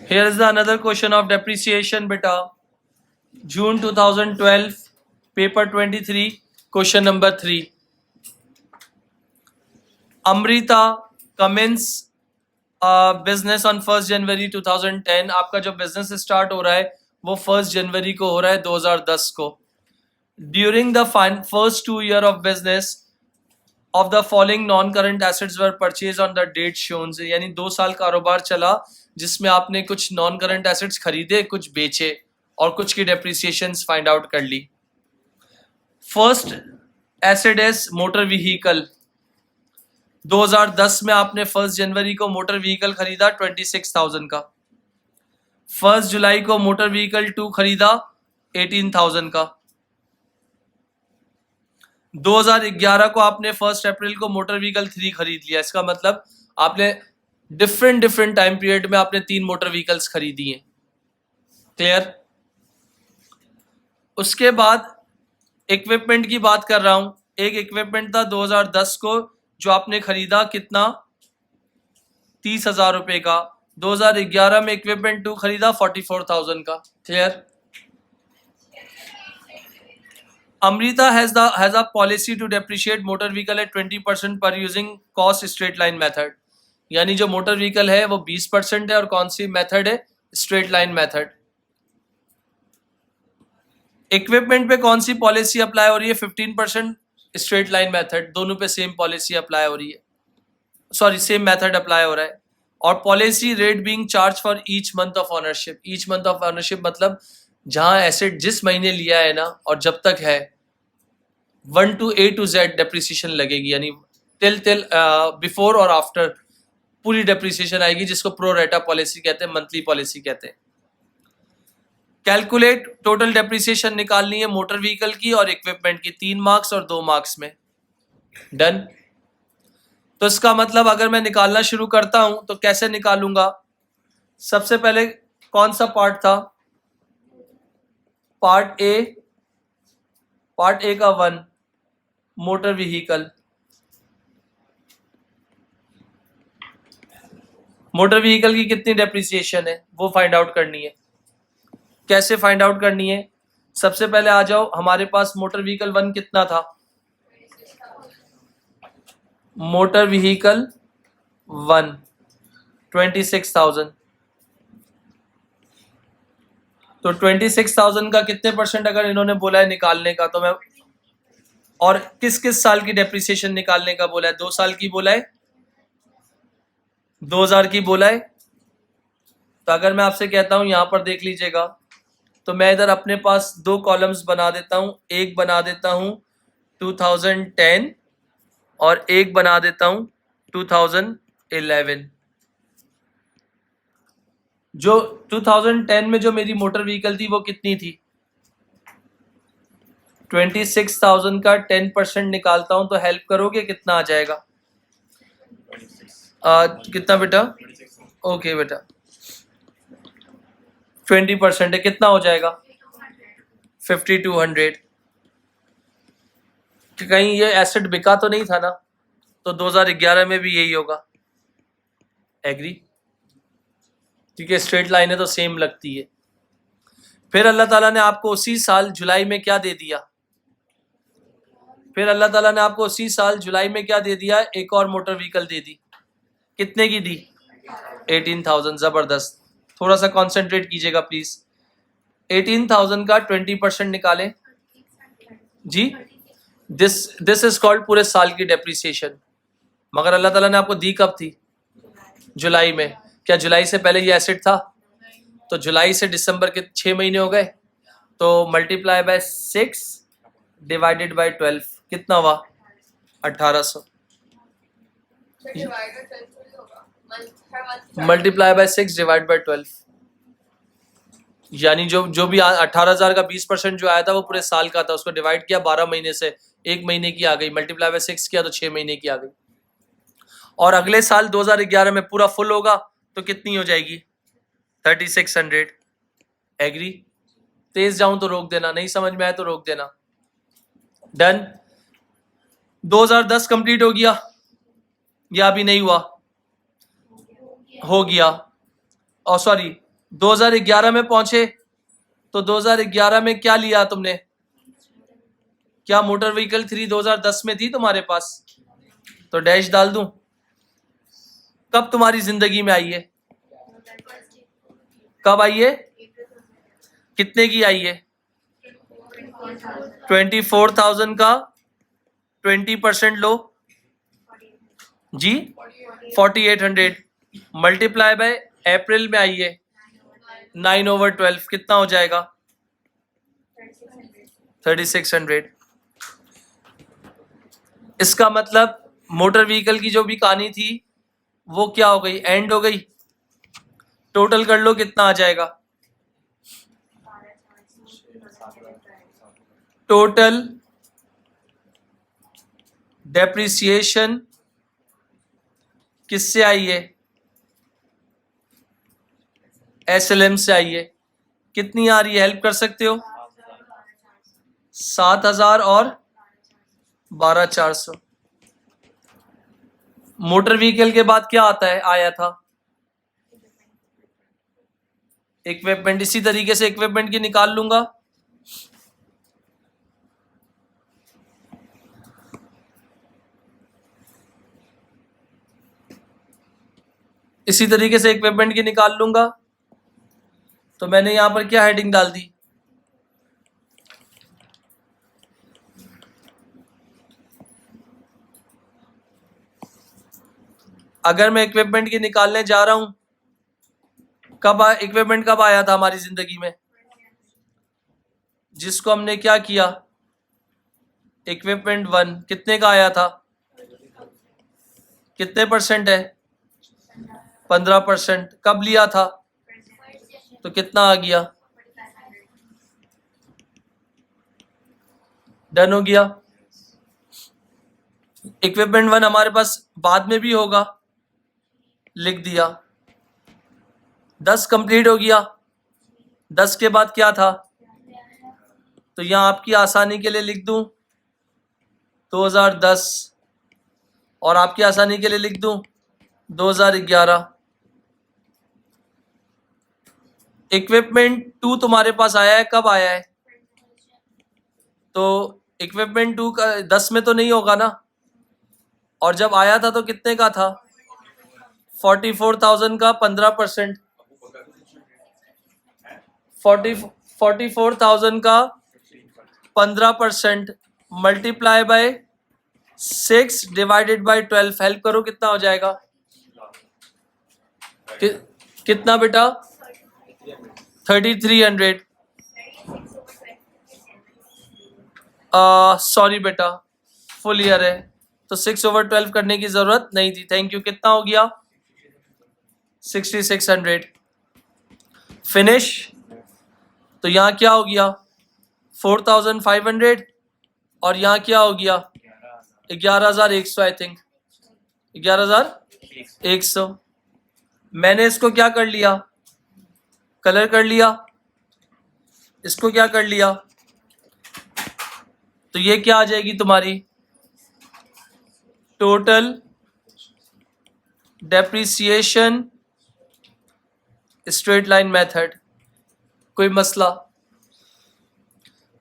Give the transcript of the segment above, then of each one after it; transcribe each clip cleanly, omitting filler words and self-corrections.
Here is the another question of depreciation, beta. June 2012, paper 23, question number 3. Amritha commence business on 1 जनवरी 2010. आपका जो business start हो रहा है वो 1 जनवरी को हो रहा है 2010 को. During the first 2 year of business of the following non current assets were purchase on the date shown. यानी 2 साल कारोबार चला जिसमें आपने कुछ नॉन करंट एसेट्स खरीदे, कुछ बेचे और कुछ की डेप्रिसिएशन फाइंड आउट कर ली. First asset is motor vehicle. 2010 में आपने 1 जनवरी को मोटर व्हीकल खरीदा 26,000 का. 1 जुलाई को मोटर व्हीकल 2 खरीदा 18,000 का. 2011 को आपने 1 अप्रैल को मोटर व्हीकल 3 खरीद लिया. इसका मतलब आपने डिफरेंट टाइम पीरियड में आपने 3 मोटर व्हीकल्स खरीदी हैं. क्लियर? उसके बाद इक्विपमेंट की बात कर रहा हूं. एक इक्विपमेंट था 2010 को जो आपने खरीदा कितना, 30,000 रुपए का. 2011 में इक्विपमेंट 2 खरीदा 44,000 का. Clear? Amritha has a policy to depreciate motor vehicle at 20% per using cost straight line method. यानी जो मोटर व्हीकल है वो 20% है और कौन सी मेथड है, स्ट्रेट लाइन मेथड. इक्विपमेंट पे कौन सी पॉलिसी अप्लाई हो रही है, 15% स्ट्रेट लाइन मेथड. दोनों पे सेम पॉलिसी अप्लाई हो रही है, सॉरी सेम मेथड अप्लाई हो रहा है. और policy rate being charge for each month of ownership. Each month of ownership मतलब जहां एसेट जिस महीने लिया है ना और जब तक है 1 to A to Z depreciation लगेगी. यानी टिल बिफोर और आफ्टर पूरी डेप्रिसिएशन आएगी, जिसको प्रो रेटा पॉलिसी कहते हैं, मंथली पॉलिसी कहते हैं. कैलकुलेट टोटल डेप्रिसिएशन निकालनी है मोटर व्हीकल की और इक्विपमेंट की, 3 मार्क्स और 2 मार्क्स में. डन. तो इसका मतलब अगर मैं निकालना शुरू करता हूं तो कैसे निकालूंगा. सबसे पहले कौन सा पार्ट था, पार्ट ए का 1 मोटर व्हीकल. मोटर व्हीकल की कितनी डेप्रिसिएशन है वो फाइंड आउट करनी है. कैसे फाइंड आउट करनी है, सबसे पहले आ जाओ, हमारे पास मोटर व्हीकल 1 कितना था, मोटर व्हीकल 1 26,000. तो 26,000 का कितने परसेंट अगर इन्होंने बोला है निकालने का, तो मैं, और किस किस साल की डेप्रिसिएशन निकालने का बोला है, 2 साल की बोला है, 2000 की बोला है. तो अगर मैं आपसे कहता हूं यहां पर देख लीजिएगा, तो मैं इधर अपने पास 2 कॉलम्स बना देता हूं. एक बना देता हूं 2010 और एक बना देता हूं 2011. जो 2010 में जो मेरी मोटर व्हीकल थी वो कितनी थी, 26,000 का 10% निकालता हूं तो हेल्प करोगे, कितना आ जाएगा, कितना बेटा, ओके बेटा 20% है, कितना हो जाएगा 5200. कहीं ये एसेट बिका तो नहीं था ना, तो 2011 में भी यही होगा. एग्री? क्योंकि स्ट्रेट लाइन है तो सेम लगती है. फिर अल्लाह ताला ने आपको उसी साल जुलाई में क्या दे दिया, फिर अल्लाह ताला ने आपको उसी साल जुलाई में क्या दे दिया, एक और मोटर व्हीकल दे दी. कितने की दी, 18,000. जबरदस्त. थोड़ा सा कॉन्सेंट्रेट कीजिएगा प्लीज. 18,000 का 20% निकालें जी. दिस इज कॉल्ड पूरे साल की डेप्रिसिएशन. मगर अल्लाह ताला ने आपको दी कब थी, जुलाई में. क्या जुलाई से पहले ये एसेट था, तो जुलाई से दिसंबर के 6 महीने हो गए, तो मल्टीप्लाई बाय 6 डिवाइडेड बाय 12 कितना हुआ, 1800. मल्टीप्लाई बाय 6 डिवाइड बाय 12, यानी जो भी 18,000 का 20% जो आया था वो पूरे साल का था, उसको डिवाइड किया 12 महीने से, 1 महीने की आ गई, मल्टीप्लाई बाय 6 किया तो 6 महीने की आ गई. और अगले साल 2011 में पूरा फुल होगा तो कितनी हो जाएगी, 3600. एग्री? तेज जाऊं तो रोक देना, नहीं समझ में आए तो रोक देना. डन. 2010 कंप्लीट हो गया या अभी नहीं हुआ, हो गया, और सॉरी 2011 में पहुंचे तो 2011 में क्या लिया तुमने? क्या मोटर व्हीकल 3 2010 में थी तुम्हारे पास? तो डैश डाल दूं। कब तुम्हारी जिंदगी में आई है? कब आई है? कितने की आई है? 24,000 का 20% लो जी, 4800 मल्टीप्लाई बाय अप्रैल में आई है 9/12, कितना हो जाएगा? 3600। इसका मतलब मोटर व्हीकल की जो भी कहानी थी वो क्या हो गई? एंड हो गई। टोटल कर लो कितना आ जाएगा? टोटल डेप्रिसिएशन किससे आई है? एसएलएम से आई है। कितनी आ रही है? हेल्प कर सकते हो? 7,000 और 12,400। मोटर व्हीकल के बाद क्या आता है? आया था इक्विपमेंट। इसी तरीके से इक्विपमेंट की निकाल लूंगा। इसी तरीके से इक्विपमेंट की निकाल लूंगा। तो मैंने यहां पर क्या हेडिंग डाल दी? अगर मैं इक्विपमेंट की निकालने जा रहा हूं, इक्विपमेंट कब आया था हमारी जिंदगी में? जिसको हमने क्या किया? इक्विपमेंट 1 कितने का आया था? कितने परसेंट है? 15%। कब लिया था? तो कितना आ गया? डन हो गया। इक्विपमेंट 1 हमारे पास बाद में भी होगा, लिख दिया। 10 कंप्लीट हो गया। 10 के बाद क्या था? तो यहां आपकी आसानी के लिए लिख दूं 2010 और आपकी आसानी के लिए लिख दूं 2011। इक्विपमेंट 2 तुम्हारे पास आया है, कब आया है? तो इक्विपमेंट 2 का 10 में तो नहीं होगा ना, और जब आया था तो कितने का था? 44,000 का 15%। 44,000 का 15% multiply by 6 divided by 12। Help करो, कितना हो जाएगा? कितना बेटा? 3,300। सॉरी बेटा, फुल ईयर है तो 6/12 करने की जरूरत नहीं थी। Thank you. कितना हो गया? 6,600। फिनिश। तो यहाँ क्या हो गया? 4,500 और यहाँ क्या हो गया? 11,100। I think 11,100। मैंने इसको क्या कर लिया? कलर कर लिया। इसको क्या कर लिया? तो ये क्या आ जाएगी तुम्हारी? Total depreciation straight line method. कोई मसला?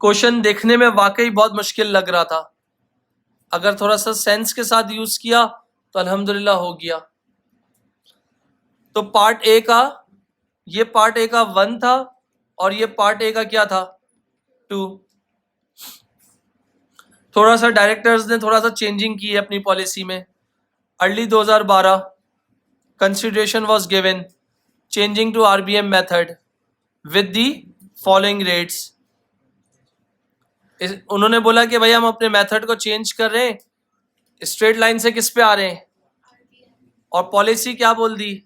क्वेश्चन देखने में वाकई बहुत मुश्किल लग रहा था, अगर थोड़ा सा सेंस के साथ यूज किया तो अल्हम्दुलिल्लाह हो गया। तो पार्ट ए का, ये पार्ट ए का 1 था और ये पार्ट ए का क्या था? 2। थोड़ा सा डायरेक्टर्स ने थोड़ा सा चेंजिंग की है अपनी पॉलिसी में। Early 2012 consideration was given changing to RBM method with the following rates. उन्होंने बोला कि भाई हम अपने मेथड को चेंज कर रहे हैं, स्ट्रेट लाइन से किस पे आ रहे हैं, और पॉलिसी क्या बोल दी?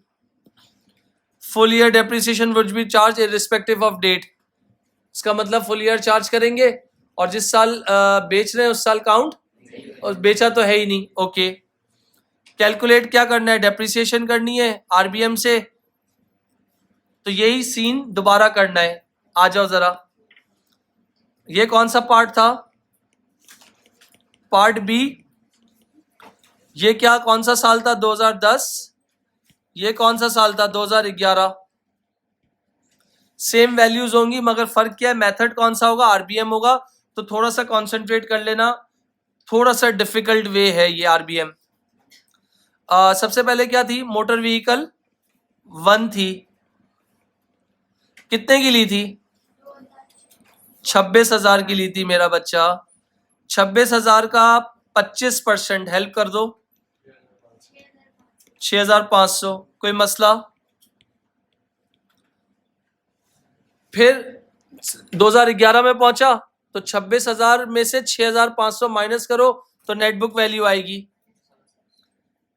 Full year depreciation would be charge irrespective of date. इसका मतलब फुल ईयर चार्ज करेंगे और जिस साल बेच रहे हैं उस साल काउंट, और बेचा तो है ही नहीं। ओके, कैलकुलेट क्या करना है? डेप्रिसिएशन करनी है आरबीएम से। तो यही सीन दोबारा करना है। आ जाओ जरा, ये कौन सा पार्ट था? Part B. ये क्या कौन सा साल था? 2010। ये कौन सा साल था? 2011। सेम वैल्यूज होंगी, मगर फर्क क्या है, मेथड कौन सा होगा, आरबीएम होगा। तो थोड़ा सा कॉन्सेंट्रेट कर लेना, थोड़ा सा डिफिकल्ट वे है ये आरबीएम। सबसे पहले क्या थी, मोटर व्हीकल 1 थी, कितने की ली थी, 26,000 की ली थी मेरा बच्चा। 26,000 का 25%, हेल्प कर दो, 6,500, कोई मसला। फिर 2011 में पहुंचा तो 26,000 में से 6,500 माइनस करो तो नेट बुक वैल्यू आएगी,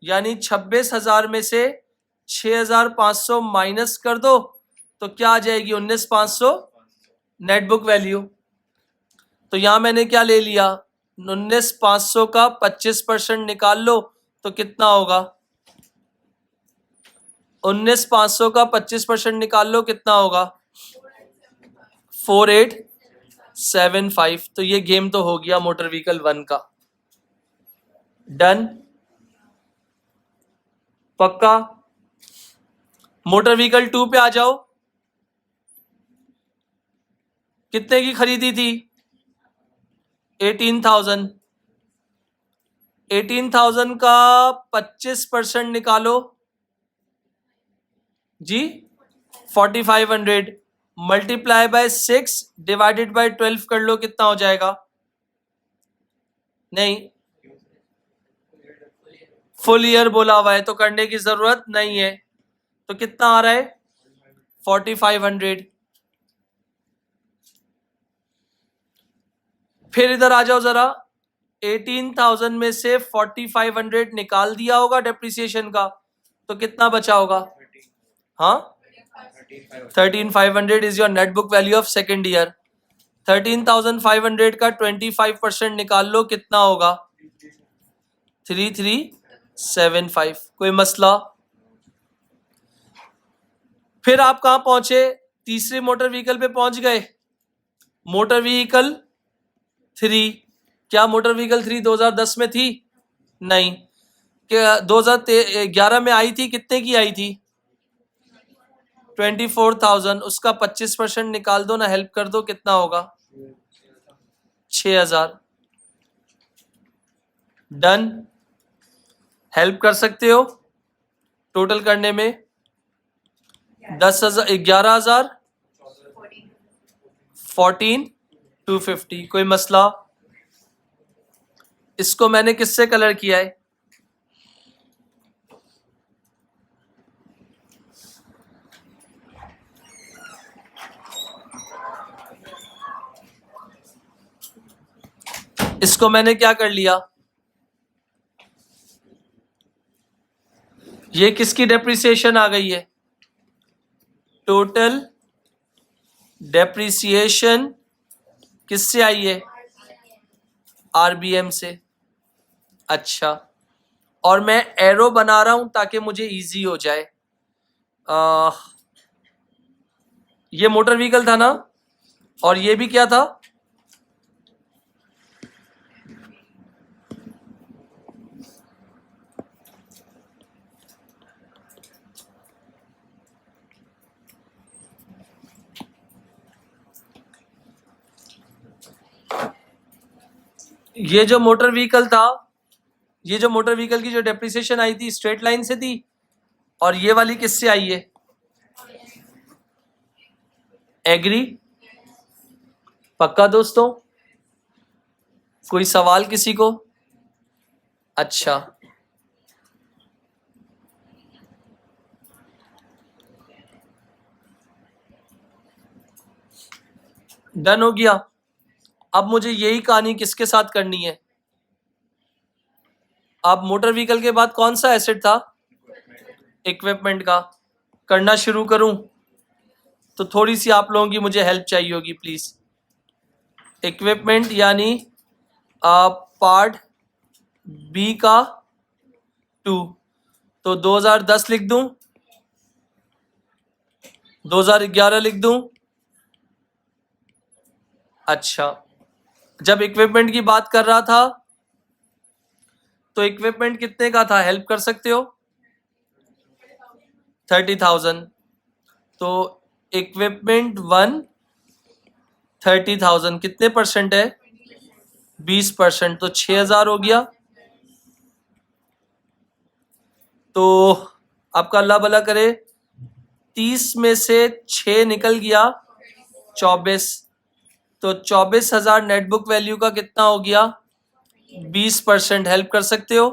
यानी 26,000 में से 6,500 माइनस कर दो तो क्या आ जाएगी, 19,500 नेट बुक वैल्यू। तो यहां मैंने क्या ले लिया, 19,500 का 25% निकाल लो तो कितना होगा, 19,500 का 25% निकाल लो कितना होगा, 4,875। तो ये गेम तो हो गया मोटर व्हीकल 1 का। डन, पक्का। मोटर व्हीकल 2 पे आ जाओ, कितने की खरीदी थी, 18,000। 18,000 का 25% निकालो जी, 4,500 मल्टीप्लाई बाय 6 डिवाइडेड बाय 12 कर लो, कितना हो जाएगा, नहीं फुल ईयर बोला हुआ है तो करने की जरूरत नहीं है। तो कितना आ रहा है, 4,500। फिर इधर आ जाओ जरा, 18,000 में से 4,500 निकाल दिया होगा डेप्रिसिएशन का, तो कितना बचा होगा, हाँ 13,500 is your net book value of second year. 13,500 का 25% निकाल लो, कितना होगा, 3,375, कोई मसला। फिर आप कहां पहुंचे, तीसरे मोटर व्हीकल पे पहुंच गए, मोटर व्हीकल 3। क्या मोटर व्हीकल 3 2010 में थी, नहीं, क्या 2011 में आई थी, कितने की आई थी, 24,000। उसका 25% निकाल दो ना, हेल्प कर दो, कितना होगा, 6,000। डन, हेल्प कर सकते हो टोटल करने में, 10,000, 11,000, 14,250, कोई मसला। इसको मैंने किससे कलर किया है, इसको मैंने क्या कर लिया, ये किसकी डेप्रिसिएशन आ गई है, टोटल डेप्रिसिएशन किससे आई है, आरबीएम से। अच्छा, और मैं एरो बना रहा हूं ताकि मुझे इजी हो जाए। ये मोटर व्हीकल था ना, और ये भी क्या था, ये जो मोटर व्हीकल था, ये जो मोटर व्हीकल की जो डेप्रिसिएशन आई थी स्ट्रेट लाइन से थी, और ये वाली किससे आई है, एग्री, पक्का दोस्तों, कोई सवाल किसी को, अच्छा डन हो गया। अब मुझे यही कहानी किसके साथ करनी है, अब मोटर व्हीकल के बाद कौन सा एसेट था, इक्विपमेंट का। करना शुरू करूं तो थोड़ी सी आप लोगों की मुझे हेल्प चाहिए होगी प्लीज। इक्विपमेंट यानी पार्ट बी का 2, तो 2010 लिख दूं, 2011 लिख दूं, अच्छा जब इक्विपमेंट की बात कर रहा था तो इक्विपमेंट कितने का था, हेल्प कर सकते हो, 30,000। तो इक्विपमेंट 1 30,000, कितने परसेंट है? 20%, तो 6,000 हो गया। तो आपका अल्लाह भला करे, 30 में से 6 निकल गया 24, तो 24,000 नेट बुक वैल्यू का कितना हो गया? 20%। हेल्प कर सकते हो?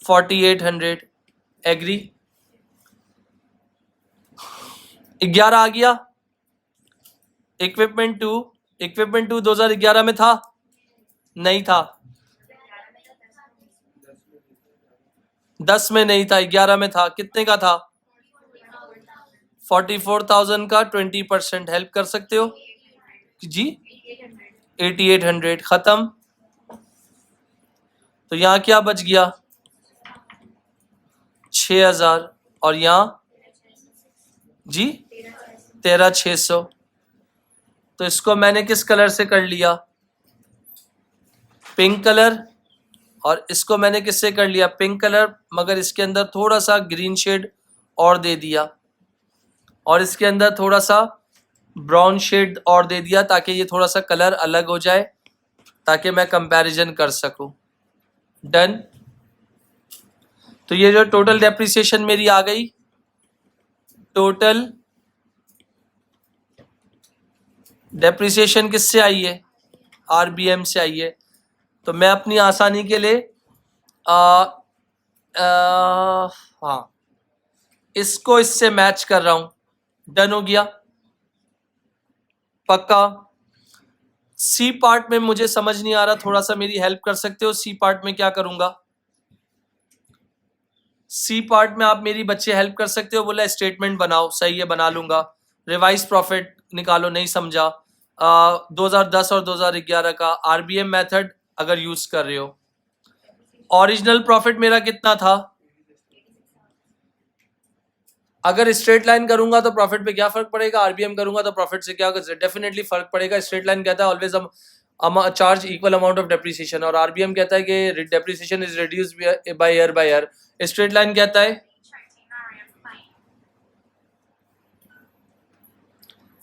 4800। एग्री? 11 आ गया। इक्विपमेंट 2 2011 में था? नहीं था। 10 में नहीं था, 11 में था। कितने का था? 44,000 का 20%। हेल्प कर सकते हो जी? 8800। खत्म। तो यहाँ क्या बच गया? 6,000। और यहाँ जी 13,600। तो इसको मैंने किस कलर से कर लिया? Pink colour. और इसको मैंने किससे कर लिया? पिंक कलर, मगर इसके अंदर थोड़ा सा ग्रीन शेड और दे दिया, और इसके अंदर थोड़ा सा ब्राउन शेड और दे दिया, ताकि ये थोड़ा सा कलर अलग हो जाए, ताकि मैं कंपैरिजन कर सकूं। डन। तो ये जो टोटल डेप्रिसिएशन मेरी आ गई, टोटल डेप्रिसिएशन किससे आई है? आरबीएम से आई है। तो मैं अपनी आसानी के लिए हाँ, इसको इससे मैच कर रहा हूं। डन हो गया? पक्का? सी पार्ट में मुझे समझ नहीं आ रहा, थोड़ा सा मेरी हेल्प कर सकते हो? सी पार्ट में क्या करूंगा? सी पार्ट में आप मेरी बच्चे हेल्प कर सकते हो? बोला स्टेटमेंट बनाओ। सही है, बना लूंगा। रिवाइज प्रॉफिट निकालो। नहीं समझा? 2010 और 2011 का आरबीएम मेथड अगर यूज कर रहे हो। ओरिजिनल प्रॉफिट मेरा कितना था? अगर स्ट्रेट लाइन करूंगा तो प्रॉफिट पे क्या फर्क पड़ेगा? आरबीएम करूंगा तो प्रॉफिट से क्या? डेफिनेटली फर्क पड़ेगा। स्ट्रेट लाइन कहता है always charge equal amount of depreciation, और आरबीएम कहता है कि depreciation is reduce by year. Straight line कहता है,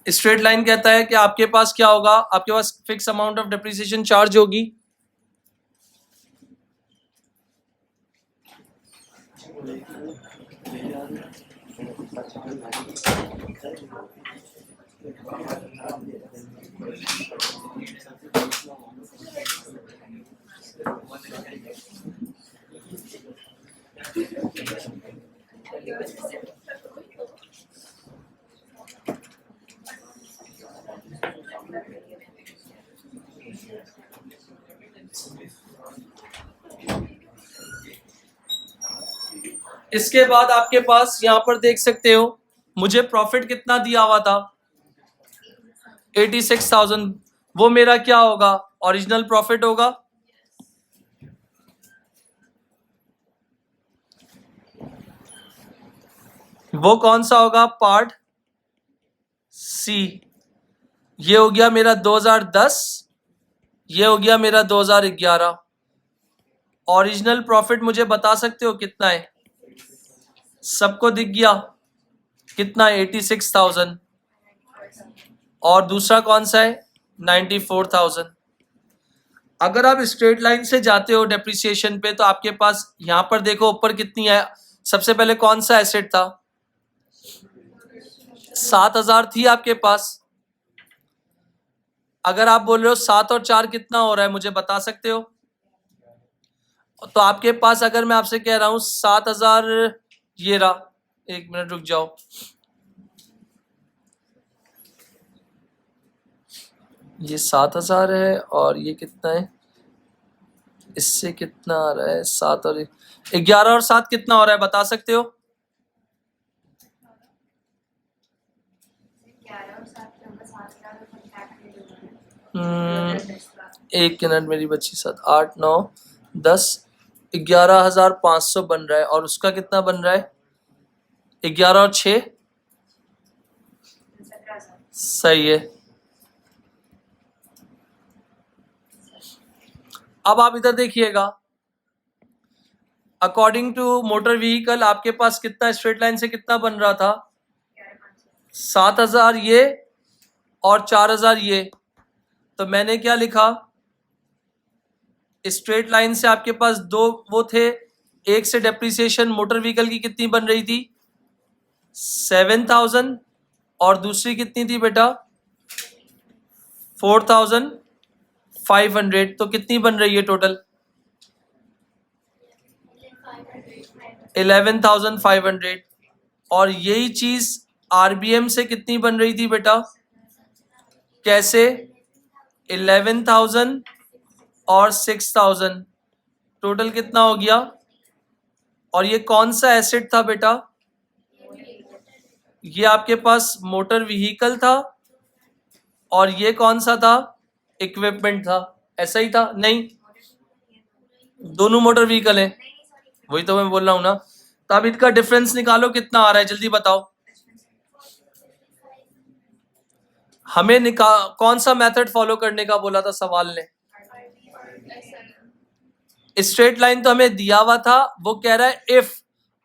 स्ट्रेट लाइन कहता है कि आपके पास क्या होगा? आपके पास fix amount of depreciation charge होगी। इसके बाद आपके पास यहां पर देख सकते हो, मुझे प्रॉफिट कितना दिया हुआ था? 86,000। वो मेरा क्या होगा? ओरिजिनल प्रॉफिट होगा। वो कौन सा होगा? Part C. ये हो गया मेरा 2010, ये हो गया मेरा 2011। ओरिजिनल प्रॉफिट मुझे बता सकते हो कितना है? सबको दिख गया कितना? 86,000। और दूसरा कौन सा है? 94,000। अगर आप स्ट्रेट लाइन से जाते हो डेप्रिसिएशन पे, तो आपके पास यहां पर देखो ऊपर कितनी है। सबसे पहले कौन सा एसेट था? 7,000 थी आपके पास। अगर आप बोल रहे हो 7 और 4 कितना हो रहा है, मुझे बता सकते हो? तो आपके पास अगर मैं आपसे कह रहा हूं 7,000, ये रहा। एक मिनट रुक जाओ। ये 7,000 है, और ये कितना है? इससे कितना आ रहा है? 7 और 11 और 7 कितना हो रहा है, बता सकते हो? एक मिनट मेरी बच्ची, 7 8 9 10, 11,500 बन रहा है। और उसका कितना बन रहा है? 11 और 6, सही है। अब आप इधर देखिएगा, अकॉर्डिंग टू मोटर व्हीकल आपके पास कितना स्ट्रेट लाइन से कितना बन रहा था? 7,000 ये और 4,000 ये, तो मैंने क्या लिखा, स्ट्रेट लाइन से आपके पास दो वो थे, एक से डेप्रिसिएशन मोटर व्हीकल की कितनी बन रही थी 7,000, और दूसरी कितनी थी बेटा 4,500, तो कितनी बन रही है टोटल 11,500। और यही चीज आरबीएम से कितनी बन रही थी बेटा, कैसे 11,000 और 6,000, टोटल कितना हो गया। और ये कौन सा एसेट था बेटा, ये आपके पास मोटर व्हीकल था, और ये कौन सा था, इक्विपमेंट था, ऐसा ही था नहीं, दोनों मोटर व्हीकल हैं, वही तो मैं बोल रहा हूं ना। तो अब इनका डिफरेंस निकालो कितना आ रहा है, जल्दी बताओ। हमें कौन सा मेथड फॉलो करने का बोला था सवाल ने, स्ट्रेट लाइन तो हमें दिया हुआ था, वो कह रहा है इफ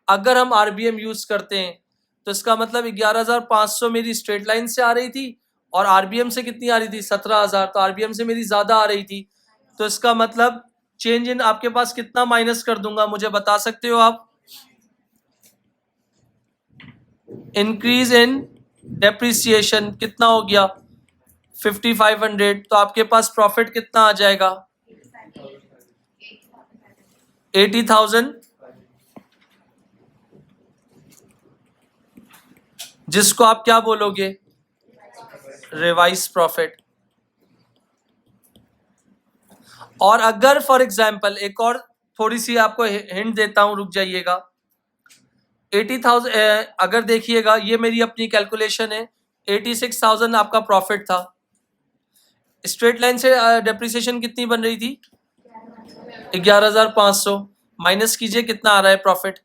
अगर हम आरबीएम यूज करते हैं, तो इसका मतलब 11,500 मेरी स्ट्रेट लाइन से आ रही थी, और आरबीएम से कितनी आ रही थी 17,000, तो आरबीएम से मेरी ज्यादा आ रही थी, तो इसका मतलब चेंज इन आपके पास कितना माइनस कर दूंगा, मुझे बता सकते हो आप। इंक्रीज इन डेप्रिसिएशन कितना हो गया 5,500, तो आपके पास प्रॉफिट कितना आ जाएगा 80,000, जिसको आप क्या बोलोगे रिवाइज प्रॉफिट। और अगर फॉर एग्जांपल एक और थोड़ी सी आपको हिंट देता हूं, रुक जाइएगा, 80,000 अगर देखिएगा, ये मेरी अपनी कैलकुलेशन है, 86,000 आपका प्रॉफिट था, स्ट्रेट लाइन से डेप्रिसिएशन कितनी बन रही थी 11,500, माइनस कीजिए कितना आ रहा है प्रॉफिट,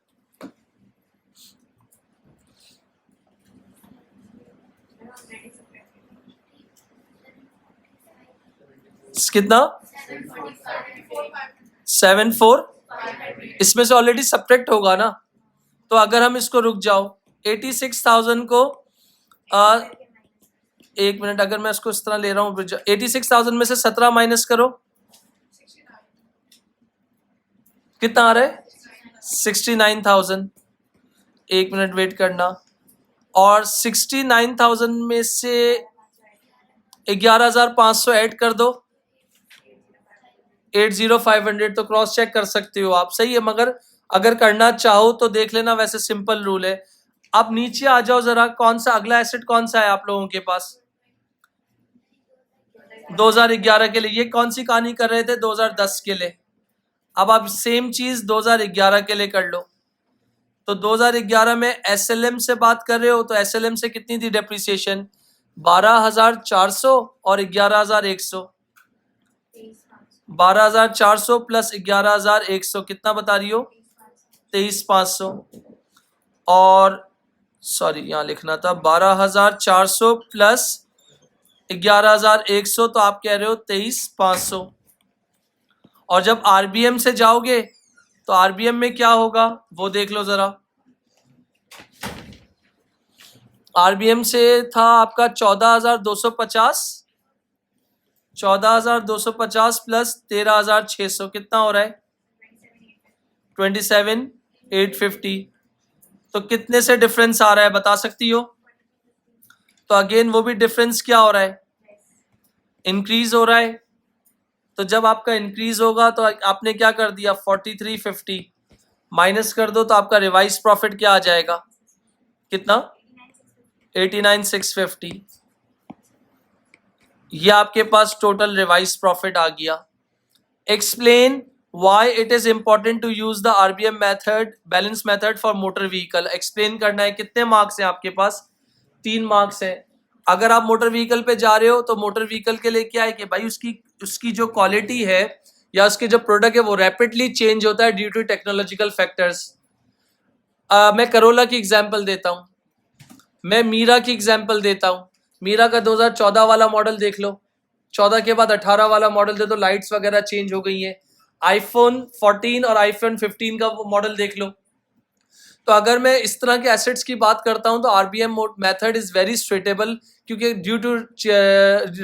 कितना 7,400, इसमें से ऑलरेडी सब्ट्रैक्ट होगा ना, तो अगर हम इसको रुक जाओ 86,000 को एक मिनट, अगर मैं इसको इस तरह ले रहा हूँ 86,000 में से 17 माइनस करो, कितना आ रहा है 69,000, एक मिनट वेट करना, और 69,000 में से 11,500 ऐड कर दो 80,500, तो क्रॉस चेक कर सकते हो आप, सही है, मगर अगर करना चाहो तो देख लेना, वैसे सिंपल रूल है। अब नीचे आ जाओ जरा, कौन सा अगला एसेट कौन सा है आप लोगों के पास 2011 के लिए, ये कौन सी कहानी कर रहे थे 2010 के लिए, अब आप सेम चीज 2011 के लिए कर लो। तो 2011 में एसएलएम से बात कर रहे हो, तो एसएलएम से कितनी थी डेप्रिसिएशन 12,400 और 11,100, 12,400 प्लस 11,100 कितना बता रही हो 23,500, और सॉरी यहाँ लिखना था 12,400 प्लस 11,100, तो आप कह रहे हो 23,500। और जब आरबीएम से जाओगे तो आरबीएम में क्या होगा वो देख लो जरा, आरबीएम से था आपका 14,250, 14,250 प्लस 13,600 कितना हो रहा है 27,850, तो कितने से डिफरेंस आ रहा है बता सकती हो। तो अगेन वो भी डिफरेंस क्या हो रहा है इंक्रीज हो रहा है, तो जब आपका इंक्रीज होगा तो आपने क्या कर दिया 4350 माइनस कर दो, तो आपका रिवाइज प्रॉफिट क्या आ जाएगा कितना 89,650, ये आपके पास टोटल रिवाइज प्रॉफिट आ गया। Explain why it is important to use the RBM method balance method for motor vehicle, explain करना है। कितने मार्क्स हैं आपके पास 3 मार्क्स हैं। अगर आप मोटर व्हीकल पे जा रहे हो तो मोटर व्हीकल के लिए क्या है कि भाई उसकी जो क्वालिटी है या उसके जो प्रोडक्ट है वो रैपिडली चेंज होता है ड्यू टू टेक्नोलॉजिकल फैक्टर्स। मैं करोला की एग्जांपल देता हूँ, मैं मीरा की एग्जांपल देता हूँ। मीरा का 2014 वाला मॉडल देख लो, 14 के बाद 18 वाला मॉडल दे दो, लाइट्स वगैरह चेंज हो गई है। आईफोन 14 और आईफोन 15 का मॉडल देख लो, तो अगर मैं इस तरह के एसेट्स की बात करता हूं तो RBM method is very suitable, क्योंकि due to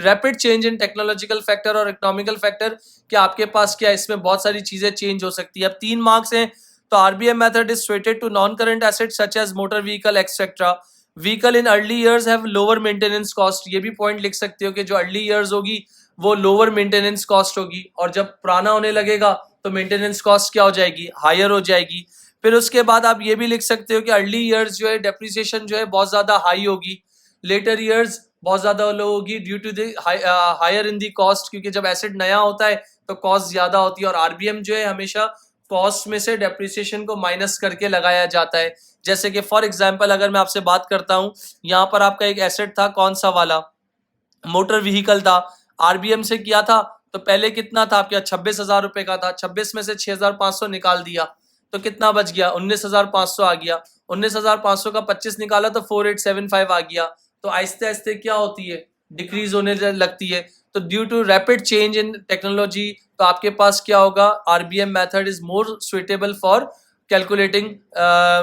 rapid change in technological factor और इकोनॉमिकल फैक्टर कि आपके पास क्या इसमें बहुत सारी चीजें चेंज हो सकती है। अब 3 मार्क्स हैं, तो RBM method is suited to non current assets such as motor vehicle etcetera. Vehicle in early years have lower maintenance cost, ये भी पॉइंट लिख सकते हो कि जो अर्ली ईयर्स होगी वो लोअर मेंटेनेंस कॉस्ट होगी, और जब पुराना होने लगेगा तो मेंटेनेंस कॉस्ट क्या हो जाएगी, हायर हो जाएगी। फिर उसके बाद आप ये भी लिख सकते हो कि अर्ली ईयर्स जो है डेप्रिसिएशन जो है बहुत ज्यादा हाई होगी, लेटर ईयर्स बहुत ज्यादा लो होगी due to the higher in the cost, क्योंकि जब एसेट नया होता है तो कॉस्ट ज्यादा होती है, और आरबीएम जो है हमेशा कॉस्ट में से डेप्रिसिएशन को माइनस करके लगाया जाता है। जैसे कि फॉर एग्जांपल अगर मैं आपसे बात करता हूं, यहाँ पर आपका एक एसेट था, कौन सा वाला, मोटर व्हीकल था, आरबीएम से किया था तो पहले कितना था आपके 26,000 रुपए का था, 26 में से 6,500 निकाल दिया तो कितना बच गया, 19,500 आ गया। 19,500 का 25 निकाला तो 4875 आ गया। तो आहिस्ते आहिस्ते क्या होती है, डिक्रीज होने लगती है। तो due to rapid change in technology तो आपके पास क्या होगा, RBM method is more suitable for calculating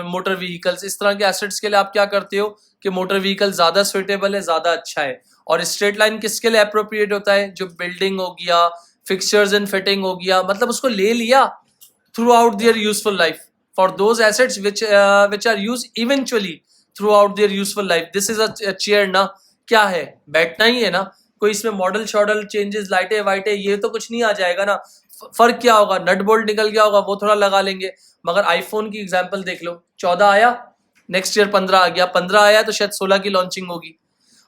motor vehicles. इस तरह के एसेट्स के लिए आप क्या करते हो कि मोटर व्हीकल ज्यादा सुइटेबल है, ज्यादा अच्छा है। और स्ट्रेट लाइन किसके लिए अप्रोप्रिएट होता है, जो बिल्डिंग हो गया, फिक्सचर्स एंड फिटिंग हो गया, मतलब उसको ले लिया throughout their useful life, for those assets which are used eventually throughout their useful life. This is a chair ना, क्या है, बैठना ही है ना, कोई इसमें मॉडल शॉडल चेंजेस, लाइटें वाइटें ये तो कुछ नहीं आ जाएगा ना। फर्क क्या होगा, नट बोल्ट निकल गया होगा वो थोड़ा लगा लेंगे। मगर आईफोन की एग्जांपल देख लो, 14 आया, नेक्स्ट ईयर 15 आ गया, 15 आया तो शायद 16 की लॉन्चिंग होगी।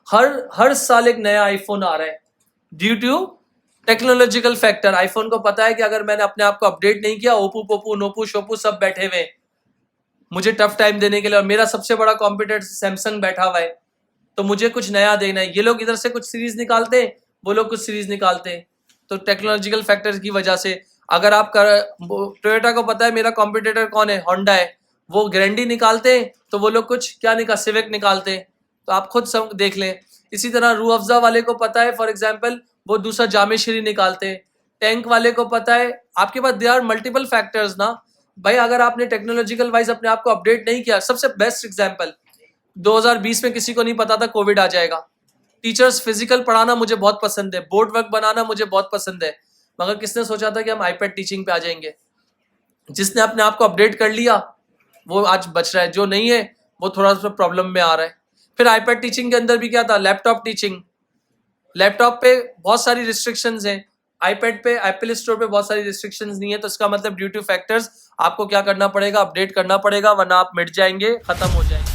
हर साल एक नया आईफोन आ रहा है due to technological factor. IPhone को पता है कि अगर मैंने अपने आप को अपडेट नहीं किया, ओप्पो पोपू नोपू शोपू सब बैठे हुए मुझे टफ टाइम देने के लिए, और मेरा सबसे बड़ा कॉम्पिटिटर सैमसंग बैठा हुआ है, तो मुझे कुछ नया देना है। ये लोग इधर से कुछ सीरीज निकालते हैं, वो लोग कुछ सीरीज निकालते हैं। तो टेक्नोलॉजिकल फैक्टर की वजह से अगर आप टोयोटा को पता है मेरा कॉम्पिटिटर कौन है, होंडा है, वो ग्रैंडी निकालते हैं, तो वो लोग कुछ क्या निकाल, सिविक निकालते हैं। तो आप खुद सब देख लें। इसी तरह रूह अफ़ज़ा वाले को पता है फॉर एग्जाम्पल वो दूसरा जामे श्री निकालते हैं। टैंक वाले को पता है, आपके पास दे आर मल्टीपल फैक्टर्स ना भाई। अगर आपने टेक्नोलॉजिकल वाइज अपने आप को अपडेट नहीं किया, सबसे बेस्ट एग्जांपल 2020 में किसी को नहीं पता था कोविड आ जाएगा। टीचर्स फिजिकल पढ़ाना मुझे बहुत पसंद है, बोर्ड वर्क बनाना मुझे बहुत पसंद है, मगर किसने सोचा था कि हम आईपैड टीचिंग पे आ जाएंगे। जिसने अपने आप को अपडेट कर लिया वो आज बच रहा है, जो नहीं है वो थोड़ा सा प्रॉब्लम में आ रहा है। फिर आईपैड टीचिंग के अंदर भी क्या था, लैपटॉप टीचिंग। लैपटॉप पे बहुत सारी रिस्ट्रिक्शंस हैं, आईपैड पे एप्पल स्टोर पे बहुत सारी रिस्ट्रिक्शंस नहीं है। तो इसका मतलब ड्यू टू फैक्टर्स आपको क्या करना पड़ेगा, अपडेट करना पड़ेगा, वरना आप मिट जाएंगे, खत्म हो जाएंगे।